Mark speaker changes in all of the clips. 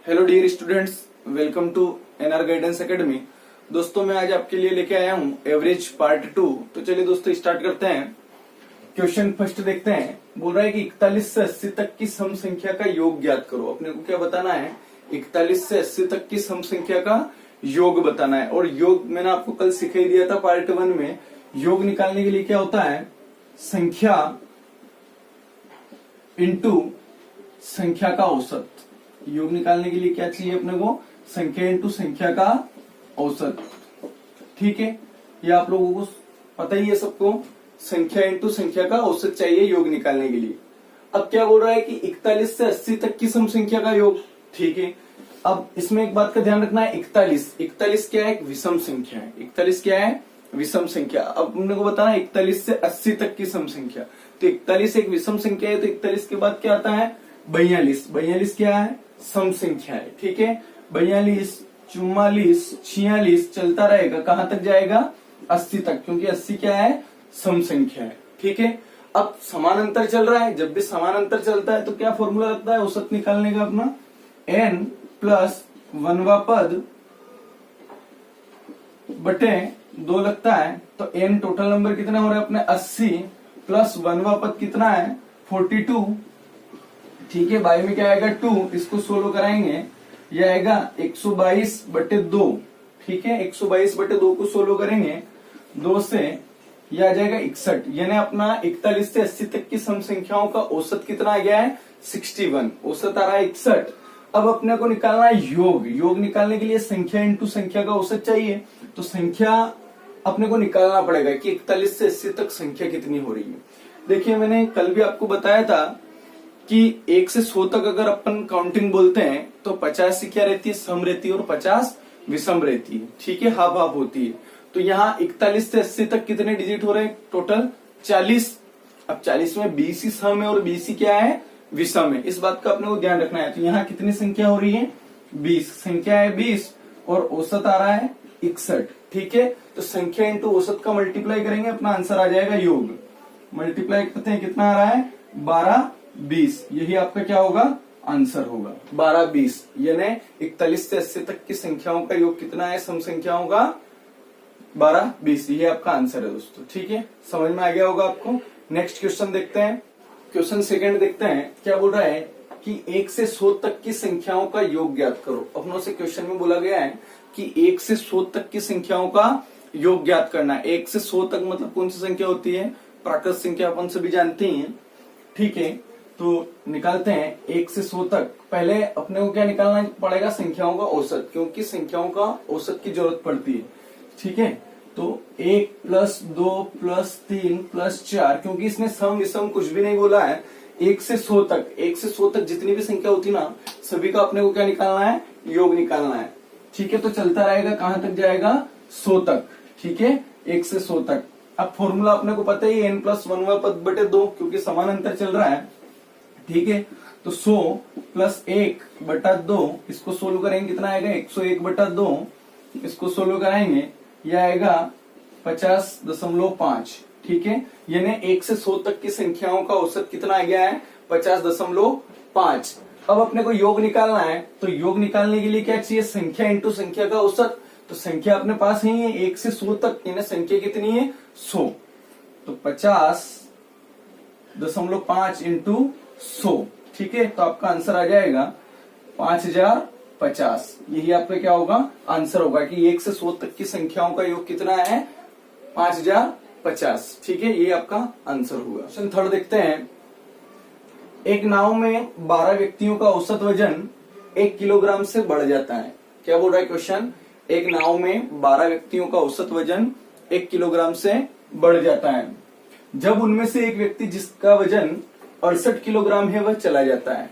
Speaker 1: Hello dear students, welcome to NR guidance academy. दोस्तों मैं आज आपके लिए लेके आया हूँ एवरेज पार्ट 2। तो चलिए दोस्तों स्टार्ट करते हैं। क्वेश्चन फर्स्ट देखते हैं। बोल रहा है कि 41 से 80 तक की सम संख्या का योग ज्ञात करो। अपने को क्या बताना है? 41 से 80 तक की सम संख्या का योग बताना है। और योग मैंने आपको कल सिखा ही दिया था पार्ट 1 में। योग निकालने के लिए क्या होता है? संख्या इंटू संख्या का औसत। योग निकालने के लिए क्या चाहिए अपने को? संख्या इंटू संख्या का औसत। ठीक है, ये आप लोगों को पता ही है सबको। संख्या इंटू संख्या का औसत चाहिए योग निकालने के लिए। अब क्या बोल रहा है कि 41 से 80 तक की सम संख्या का योग। ठीक है, अब इसमें एक बात का ध्यान रखना है। 41 क्या है? एक विषम संख्या है। 41 क्या है? विषम संख्या। अब हमने को बताना है 41 से 80 तक की सम संख्या। तो 41 एक विषम संख्या है, तो 41 के बाद क्या आता है? 42। 42 क्या है? सम संख्या है। ठीक है, 42, 44, 46 चलता रहेगा। कहां तक जाएगा? 80 तक, क्योंकि 80 क्या है? सम संख्या है। ठीक है, अब समान अंतर चल रहा है। जब भी समान अंतर चलता है तो क्या फॉर्मूला लगता है औसत निकालने का अपना? n प्लस 1वां पद बटे 2 लगता है। तो n टोटल नंबर कितना हो रहा है अपने? 80 प्लस 1वां पद कितना है? 42। ठीक है, बाई में क्या आएगा? 2। इसको सोल्व कराएंगे, ये आएगा 122 बटे 2। ठीक है, 122 बटे 2 को सोल्व करेंगे 2 से, ये आ जाएगा 61। यानी अपना 41 से 80 तक की सम संख्याओं का औसत कितना आ गया है? 61। औसत आ रहा है 61। अब अपने को निकालना है योग। योग निकालने के लिए संख्या इंटू संख्या का औसत चाहिए। तो संख्या अपने को निकालना पड़ेगा कि 41 से 80 तक संख्या कितनी हो रही है। देखिए, मैंने कल भी आपको बताया था कि 1 से 100 तक अगर अपन काउंटिंग बोलते हैं तो 50 क्या रहती है? सम रहती है और 50 विषम रहती है। ठीक है, हाफ हाफ होती है। तो यहाँ 41 से 80 तक कितने डिजिट हो रहे हैं? टोटल 40। अब 40 में 20 ही सम है और 20 ही क्या है? विषम है। इस बात का अपने को ध्यान रखना है। तो यहाँ कितनी संख्या हो रही है? 20 संख्या है 20 और औसत आ रहा है 61। ठीक है, तो संख्या इंटू औसत का मल्टीप्लाई करेंगे, अपना आंसर आ जाएगा योग। मल्टीप्लाई करते हैं, कितना आ रहा है? 12, 20। यही आपका क्या होगा? आंसर होगा 12, 20। यानी 41 से 80 तक की संख्याओं का योग कितना है? सम संख्याओं का 12, 20। ये आपका आंसर है दोस्तों। ठीक है, समझ में आ गया होगा आपको। नेक्स्ट क्वेश्चन देखते हैं। क्वेश्चन सेकंड देखते हैं। क्या बोल रहा है कि 1 से 100 तक की संख्याओं का योग ज्ञात करो। अपनों से क्वेश्चन में बोला गया है कि 1 से 100 तक की संख्याओं का योग ज्ञात करना है। 1 से 100 तक मतलब कौन सी संख्या होती है? प्राकृत संख्या अपन सभी जानते हैं। ठीक है, तो निकालते हैं 1 से 100 तक। पहले अपने को क्या निकालना पड़ेगा? संख्याओं का औसत, क्योंकि संख्याओं का औसत की जरूरत पड़ती है। ठीक है, तो 1 प्लस 2 प्लस 3 प्लस 4, क्योंकि इसने सम विषम कुछ भी नहीं बोला है। 1 से 100 तक, 1 से 100 तक जितनी भी संख्या होती ना, सभी का अपने को क्या निकालना है? योग निकालना है। ठीक है, तो चलता रहेगा। कहां तक जाएगा? 100 तक। ठीक है, 1 से 100 तक। अब फॉर्मूला अपने को पता ही है, n प्लस 1वां पद बटे 2, क्योंकि समान अंतर चल रहा है। ठीक है, तो 100 प्लस 1 बटा 2, इसको सोल्व करेंगे, कितना आएगा? 101 बटा 2। इसको सोल्व कराएंगे, यह आएगा 50.5। ठीक है, यानी 1 से 100 तक की संख्याओं का औसत कितना आ गया है? 50.5। अब अपने को योग निकालना है। तो योग निकालने के लिए क्या चाहिए? संख्या इंटू संख्या का औसत। तो संख्या अपने पास ही है 1 से 100 तक, यानी संख्या कितनी है? 100। तो 50.5 इंटू 100। ठीक है, तो आपका आंसर आ जाएगा 5050। यही आपका क्या होगा? आंसर होगा कि 1 से 100 तक की संख्याओं का योग कितना है? 5050। ठीक है, ये आपका आंसर होगा। क्वेश्चन थर्ड देखते हैं। एक नाव में 12 व्यक्तियों का औसत वजन 1 किलोग्राम से बढ़ जाता है। क्या बोल रहा है क्वेश्चन? एक नाव में 12 व्यक्तियों का औसत वजन 1 किलोग्राम से बढ़ जाता है जब उनमें से एक व्यक्ति जिसका वजन 68 किलोग्राम है वह चला जाता है।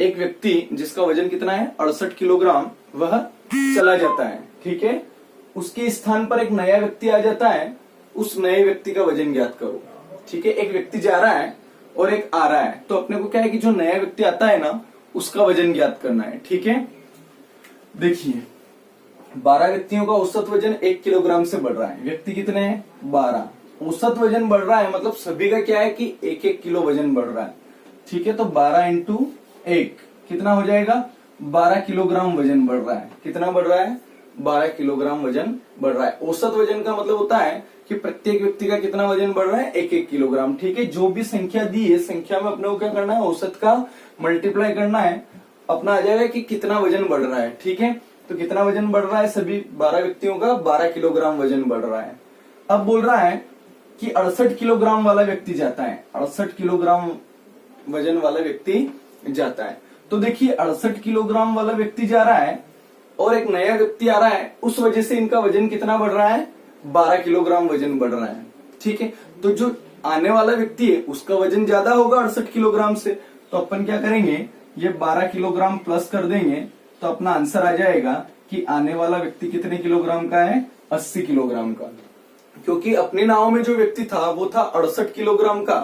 Speaker 1: एक व्यक्ति जिसका वजन कितना है? 68 किलोग्राम, वह चला जाता है। ठीक है, उसके स्थान पर एक नया व्यक्ति आ जाता है। उस नए व्यक्ति का वजन ज्ञात करो। ठीक है, एक व्यक्ति जा रहा है और एक आ रहा है। तो अपने को क्या है कि जो नया व्यक्ति आता है ना, उसका वजन ज्ञात करना है। ठीक है, देखिए 12 व्यक्तियों का औसत वजन 1 किलोग्राम से बढ़ रहा है। व्यक्ति कितने हैं? 12। औसत वजन बढ़ रहा है मतलब सभी का क्या है कि 1-1 किलो वजन बढ़ रहा है। ठीक है, तो 12 इंटू 1 कितना हो जाएगा? 12 किलोग्राम वजन बढ़ रहा है। कितना बढ़ रहा है? 12 किलोग्राम वजन बढ़ रहा है। औसत वजन का मतलब होता है कि प्रत्येक व्यक्ति का कितना वजन बढ़ रहा है? 1-1 किलोग्राम। ठीक है, जो भी संख्या दी है, संख्या में अपने को क्या करना है? औसत का मल्टीप्लाई करना है, अपना आ जाएगा कि कितना वजन बढ़ रहा है। ठीक है, तो कितना वजन बढ़ रहा है? सभी 12 व्यक्तियों का 12 किलोग्राम वजन बढ़ रहा है। अब बोल रहा है कि 68 किलोग्राम वाला व्यक्ति जाता है, 68 किलोग्राम वजन वाला व्यक्ति जाता है। तो देखिए 68 किलोग्राम वाला व्यक्ति जा रहा है और एक नया व्यक्ति आ रहा है, उस वजह से इनका वजन कितना बढ़ रहा है? 12 किलोग्राम वजन बढ़ रहा है। ठीक है, तो जो आने वाला व्यक्ति है उसका वजन ज्यादा होगा 68 किलोग्राम से, तो अपन क्या करेंगे? ये 12 किलोग्राम प्लस कर देंगे तो अपना आंसर आ जाएगा कि आने वाला व्यक्ति कितने किलोग्राम का है? 80 किलोग्राम का। क्योंकि अपने नाव में जो व्यक्ति था वो था 68 किलोग्राम का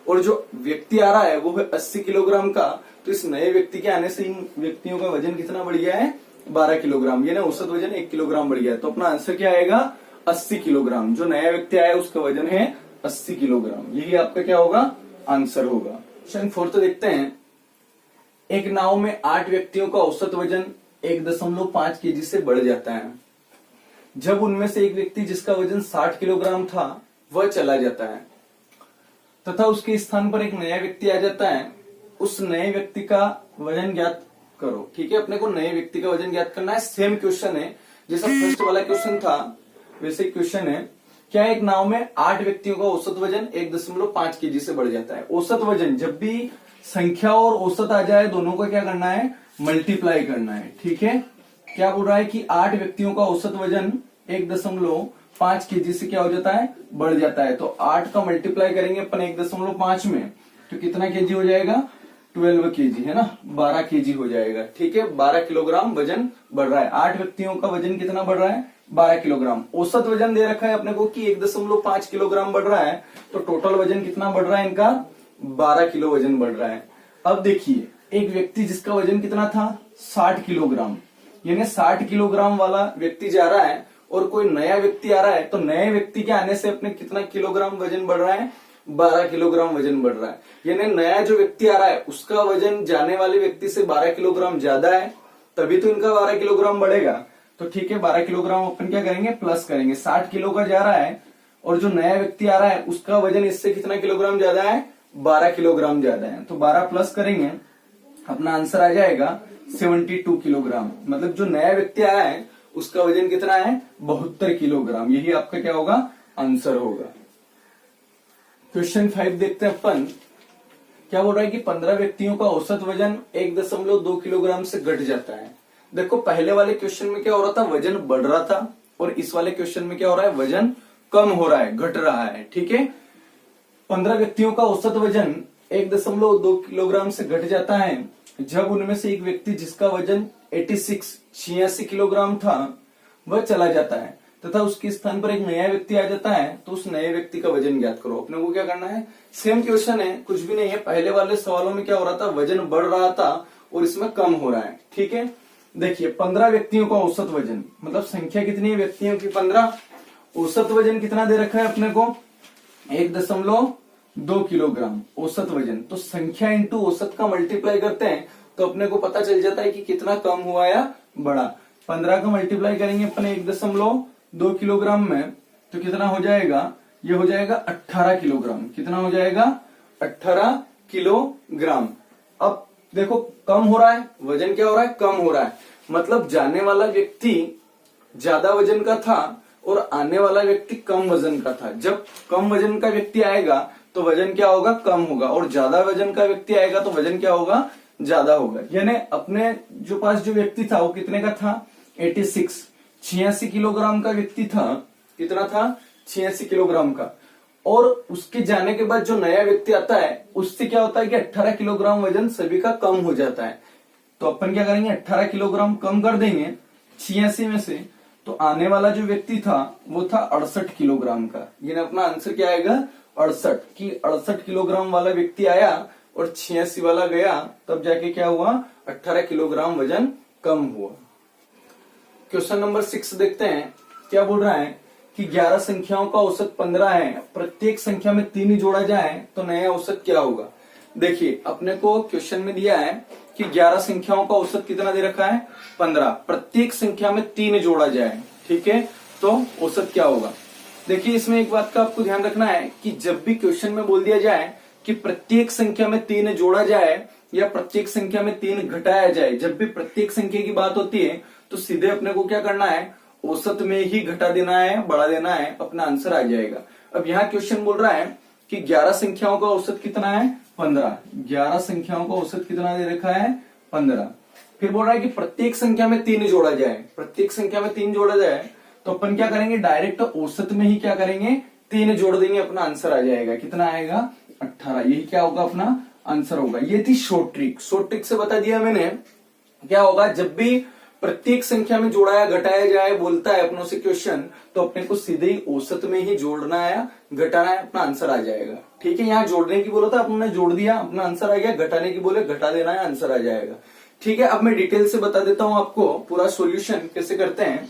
Speaker 1: और जो व्यक्ति आ रहा है वो है 80 किलोग्राम का। तो इस नए व्यक्ति के आने से इन व्यक्तियों का वजन कितना बढ़ गया है? 12 किलोग्राम। ये ना औसत वजन 1 किलोग्राम बढ़ गया है। तो अपना आंसर क्या आएगा? 80 किलोग्राम। जो नया व्यक्ति आया उसका वजन है 80 किलोग्राम। यही आपका क्या होगा? आंसर होगा। क्वेश्चन 4 देखते हैं। एक नाव में 8 व्यक्तियों का औसत वजन 1.5 केजी से बढ़ जाता है जब उनमें से एक व्यक्ति जिसका वजन 60 किलोग्राम था वह चला जाता है तथा उसके स्थान पर एक नया व्यक्ति आ जाता है। उस नए व्यक्ति का वजन ज्ञात करो। ठीक है, अपने को नए व्यक्ति का वजन ज्ञात करना है। सेम क्वेश्चन है जैसा फर्स्ट वाला क्वेश्चन था वैसे क्वेश्चन है। क्या एक नाव में 8 व्यक्तियों का औसत वजन 1.5 केजी से बढ़ जाता है। औसत वजन, जब भी संख्या और औसत आ जाए दोनों को क्या करना है? मल्टीप्लाई करना है। ठीक है, क्या बोल रहा है कि 8 व्यक्तियों का औसत वजन 1.5 केजी से क्या हो जाता है? बढ़ जाता है। तो 8 का मल्टीप्लाई करेंगे अपन 1.5 में तो कितना केजी हो जाएगा? 12 केजी, है ना, 12 केजी हो जाएगा। ठीक है, 12 किलोग्राम वजन बढ़ रहा है। 8 व्यक्तियों का वजन कितना बढ़ रहा है? 12 किलोग्राम। औसत वजन दे रखा है अपने को कि 1.5 किलोग्राम बढ़ रहा है, तो टोटल वजन कितना बढ़ रहा है इनका? 12 किलो वजन बढ़ रहा है। अब देखिए एक व्यक्ति जिसका वजन कितना था? 60 किलोग्राम, यानी 60 किलोग्राम वाला व्यक्ति जा रहा है और कोई नया व्यक्ति आ रहा है, तो नए व्यक्ति के आने से अपने कितना किलोग्राम वजन बढ़ रहा है? 12 किलोग्राम वजन बढ़ रहा है। यानी नया जो व्यक्ति आ रहा है उसका वजन जाने वाले व्यक्ति से 12 किलोग्राम ज्यादा है, तभी तो इनका 12 किलोग्राम बढ़ेगा। तो ठीक है, 12 किलोग्राम अपन क्या करेंगे? प्लस करेंगे। 60 किलो का जा रहा है और जो नया व्यक्ति आ रहा है उसका वजन इससे कितना किलोग्राम ज्यादा है? 12 किलोग्राम ज्यादा है। तो 12 प्लस करेंगे, अपना आंसर आ जाएगा 72 किलोग्राम। मतलब जो नया व्यक्ति आया है उसका वजन कितना है? 72 किलोग्राम। यही आपका क्या होगा? आंसर होगा। क्वेश्चन 5 देखते हैं अपन। क्या बोल रहा है कि 15 व्यक्तियों का औसत वजन 1.2 किलोग्राम से घट जाता है। देखो पहले वाले क्वेश्चन में क्या हो रहा था? वजन बढ़ रहा था, और इस वाले क्वेश्चन में क्या हो रहा है? वजन कम हो रहा है, घट रहा है। ठीक है, 15 व्यक्तियों का औसत वजन 1.2 किलोग्राम से घट जाता है जब उनमें से एक व्यक्ति जिसका वजन 86 किलोग्राम था वह चला जाता है तथा उसके स्थान पर एक नया व्यक्ति आ जाता है। तो उस नए व्यक्ति का वजन ज्ञात करो। अपने को क्या करना है? सेम क्वेश्चन है, कुछ भी नहीं है। पहले वाले सवालों में क्या हो रहा था? वजन बढ़ रहा था और इसमें कम हो रहा है। ठीक है, देखिए 15 व्यक्तियों का औसत वजन, मतलब संख्या कितनी है व्यक्तियों की? 15। औसत वजन कितना दे रखा है अपने को? 1.2 किलोग्राम औसत वजन। तो संख्या इंटू औसत का मल्टीप्लाई करते हैं तो अपने को पता चल जाता है कि कितना कम हुआ या बढ़ा। 15 का मल्टीप्लाई करेंगे अपने 1.2 किलोग्राम में तो कितना हो जाएगा? ये हो जाएगा 18 किलोग्राम। कितना हो जाएगा? 18 किलोग्राम। अब देखो कम हो रहा है, वजन क्या हो रहा है? कम हो रहा है। मतलब जाने वाला व्यक्ति ज्यादा वजन का था और आने वाला व्यक्ति कम वजन का था। जब कम वजन का व्यक्ति आएगा तो वजन क्या होगा? कम होगा, और ज्यादा वजन का व्यक्ति आएगा तो वजन क्या होगा? ज्यादा होगा। यानी अपने जो पास जो व्यक्ति था वो कितने का था? 86 किलोग्राम का व्यक्ति था। कितना था? 86 किलोग्राम का। और उसके जाने के बाद जो नया व्यक्ति आता है उससे क्या होता है कि 18 किलोग्राम वजन सभी का कम हो जाता है। तो अपन क्या करेंगे? 18 किलोग्राम कम कर देंगे 86 में से, तो आने वाला जो व्यक्ति था वो था 68 किलोग्राम का। यानी अपना आंसर क्या आएगा? 68। कि 68 किलोग्राम वाला व्यक्ति आया और 86 वाला गया, तब जाके क्या हुआ? 18 किलोग्राम वजन कम हुआ। क्वेश्चन नंबर 6 देखते हैं। क्या बोल रहा है कि 11 संख्याओं का औसत 15 है, प्रत्येक संख्या में 3 ही जोड़ा जाए तो नया औसत क्या होगा? देखिए अपने को क्वेश्चन में दिया है कि 11 संख्याओं का औसत कितना दे रखा है 15, प्रत्येक संख्या में 3 जोड़ा जाए, ठीक है, तो औसत क्या होगा। देखिए इसमें एक बात का आपको ध्यान रखना है कि जब भी क्वेश्चन में बोल दिया जाए कि प्रत्येक संख्या में 3 जोड़ा जाए या प्रत्येक संख्या में 3 घटाया जाए, जब भी प्रत्येक संख्या की बात होती है तो सीधे अपने को क्या करना है, औसत में ही घटा देना है, बढ़ा देना है, अपना आंसर आ जाएगा। अब यहाँ क्वेश्चन बोल रहा है कि 11 संख्याओं का औसत कितना है 15, 11 संख्याओं का औसत कितना दे रखा है 15। फिर बोल रहा है कि प्रत्येक संख्या में 3 जोड़ा जाए, प्रत्येक संख्या में 3 जोड़ा जाए तो अपन क्या करेंगे, डायरेक्ट औसत में ही क्या करेंगे 3 जोड़ देंगे, अपना आंसर आ जाएगा, कितना आएगा 18। यही क्या होगा अपना आंसर होगा। ये थी शॉर्ट ट्रिक, शॉर्ट ट्रिक से बता दिया मैंने क्या होगा, जब भी प्रत्येक संख्या में जोड़ाया घटाया जाए बोलता है अपनों से क्वेश्चन, तो अपने को सीधे ही औसत में ही जोड़ना है घटाना है, अपना आंसर आ जाएगा, ठीक है। यहाँ जोड़ने की बोला था, अपने जोड़ दिया, अपना आंसर आ गया, घटाने की बोले घटा देना है, आंसर आ जाएगा, ठीक है। अब मैं डिटेल से बता देता हूं आपको पूरा सोल्यूशन कैसे करते हैं।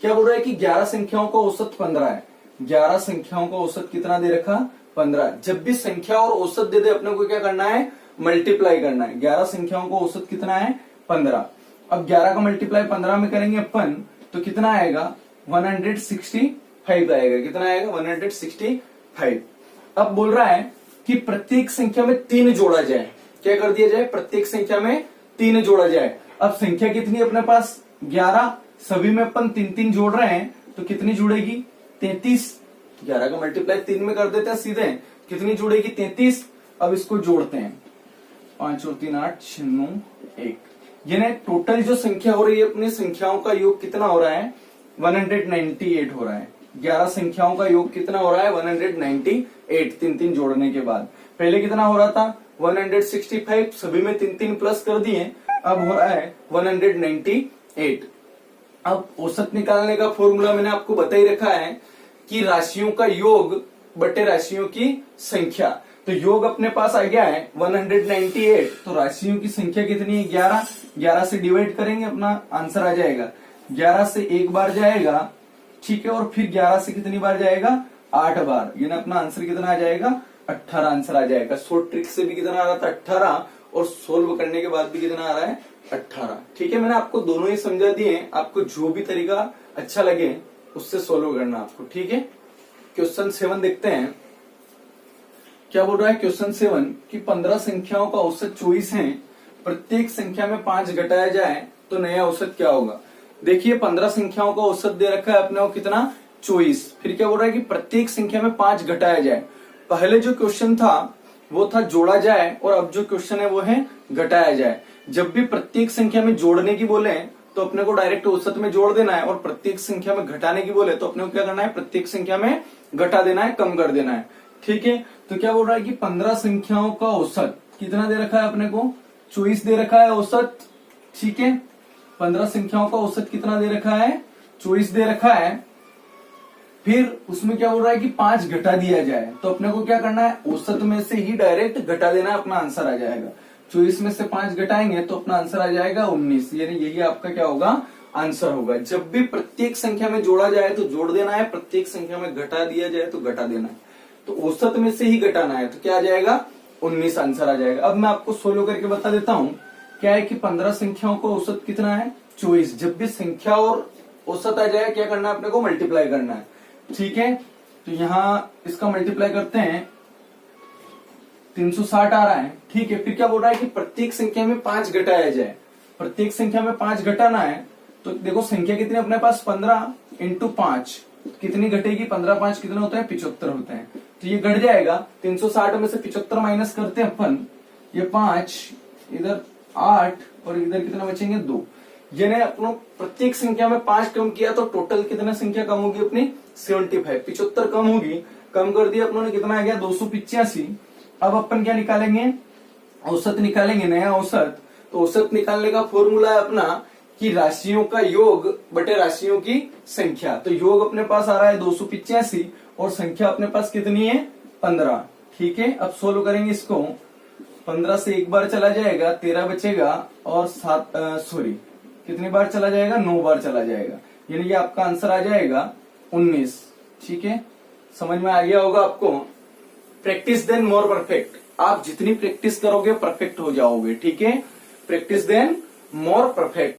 Speaker 1: क्या बोल रहा है कि 11 संख्याओं का औसत 15 है, 11 संख्याओं का औसत कितना दे रखा 15। जब भी संख्या और औसत दे दे अपने को क्या करना है, मल्टीप्लाई करना है। 11 संख्याओं का औसत कितना है 15। अब 11 का मल्टीप्लाई 15 में करेंगे अपन तो कितना आएगा 165 आएगा, कितना आएगा 165। अब बोल रहा है कि प्रत्येक संख्या में 3 जोड़ा जाए, क्या कर दिया जाए, प्रत्येक संख्या में 3 जोड़ा जाए। अब संख्या कितनी है अपने पास 11, सभी में अपन 3 जोड़ रहे हैं तो कितनी जुड़ेगी 33। 11 का मल्टीप्लाई 3 में कर देते हैं सीधे, कितनी जुड़ेगी 33। अब इसको जोड़ते हैं, 5 और 3 8 6 9 1, यानी टोटल जो संख्या हो रही है अपनी संख्याओं का योग कितना हो रहा है 198 हो रहा है। 11 संख्याओं का योग कितना हो रहा है 198, 3 जोड़ने के बाद। पहले कितना हो रहा था 165, सभी में 3 प्लस कर दिए, अब हो रहा है 198। अब औसत निकालने का फॉर्मूला मैंने आपको बता ही रखा है कि राशियों का योग बटे राशियों की संख्या। तो योग अपने पास आ गया है 198, तो राशियों की संख्या कितनी है 11, 11 से डिवाइड करेंगे अपना आंसर आ जाएगा। 11 से एक बार जाएगा, ठीक है, और फिर 11 से कितनी बार जाएगा 8 बार, यानी अपना आंसर कितना आ जाएगा 18 आंसर आ जाएगा। शॉर्ट ट्रिक से भी कितना आ रहा था 18, और सोल्व करने के बाद भी कितना आ रहा है 18, ठीक है। मैंने आपको दोनों ही समझा दिए, आपको जो भी तरीका अच्छा लगे उससे सोल्व करना आपको, ठीक है। क्वेश्चन 7 देखते हैं, क्या बोल रहा है क्वेश्चन 7 कि 15 संख्याओं का औसत 24 है, प्रत्येक संख्या में 5 घटाया जाए तो नया औसत क्या होगा। देखिए 15 संख्याओं का औसत दे रखा है अपने को कितना 24, फिर क्या बोल रहा है कि प्रत्येक संख्या में 5 घटाया जाए। पहले जो क्वेश्चन था वो था जोड़ा जाए, और अब जो क्वेश्चन है वो है घटाया जाए। जब भी प्रत्येक संख्या में जोड़ने की बोले तो अपने को डायरेक्ट औसत में जोड़ देना है, और प्रत्येक संख्या में घटाने की बोले तो अपने को क्या करना है प्रत्येक संख्या में घटा देना है, कम कर देना है, ठीक है। तो क्या बोल रहा है कि 15 संख्याओं का औसत कितना दे रखा है अपने को 24 दे रखा है औसत, ठीक है। 15 संख्याओं का औसत कितना दे रखा है 24 दे रखा है। फिर उसमें क्या बोल रहा है कि 5 घटा दिया जाए, तो अपने को क्या करना है औसत में से ही डायरेक्ट घटा देना है, अपना आंसर आ जाएगा। 24 में से 5 घटाएंगे तो अपना आंसर आ जाएगा 19, यानी यही आपका क्या होगा आंसर होगा। जब भी प्रत्येक संख्या में जोड़ा जाए तो जोड़ देना है, प्रत्येक संख्या में घटा दिया जाए तो घटा देना है, तो औसत में से ही घटाना है, तो क्या आ जाएगा 19 आंसर आ जाएगा। अब मैं आपको सोल्व करके बता देता हूं, क्या है कि 15 संख्याओं का औसत कितना है 24। जब भी संख्या और औसत आ जाए क्या करना है अपने को मल्टीप्लाई करना है, ठीक है। तो यहाँ इसका मल्टीप्लाई करते हैं 360 आ रहा है, ठीक है। फिर क्या बोल रहा है कि प्रत्येक संख्या में 5 घटाया जाए, प्रत्येक संख्या में 5 घटाना है। तो देखो संख्या कितनी अपने पास 15 इंटू 5 कितनी घटेगी 15 5 कितने होते हैं 75 होते हैं, तो ये घट जाएगा। 360 में से 75 माइनस करते हैं अपन, ये 5 इधर 8 और इधर कितना बचेंगे 2, यानी अपनों प्रत्येक संख्या में 5 कम किया तो टोटल कितना संख्या कम होगी अपनी 75, 75 कम होगी, कम कर दिया अपनों ने, कितना आ गया 285। अब अपन क्या निकालेंगे औसत निकालेंगे, नया औसत। तो औसत निकालने का फॉर्मूला है अपना कि राशियों का योग बटे राशियों की संख्या। तो योग अपने पास आ रहा है 285 और संख्या अपने पास कितनी है 15, ठीक है। अब सोल्व करेंगे इसको, 15 से एक बार चला जाएगा 13 बचेगा, और 7 सॉरी कितनी बार चला जाएगा 9 बार चला जाएगा, यानी कि आपका आंसर आ जाएगा 19, ठीक है। समझ में आ गया होगा आपको। प्रैक्टिस देन मोर परफेक्ट, आप जितनी प्रैक्टिस करोगे परफेक्ट हो जाओगे, ठीक है। Practice then more perfect.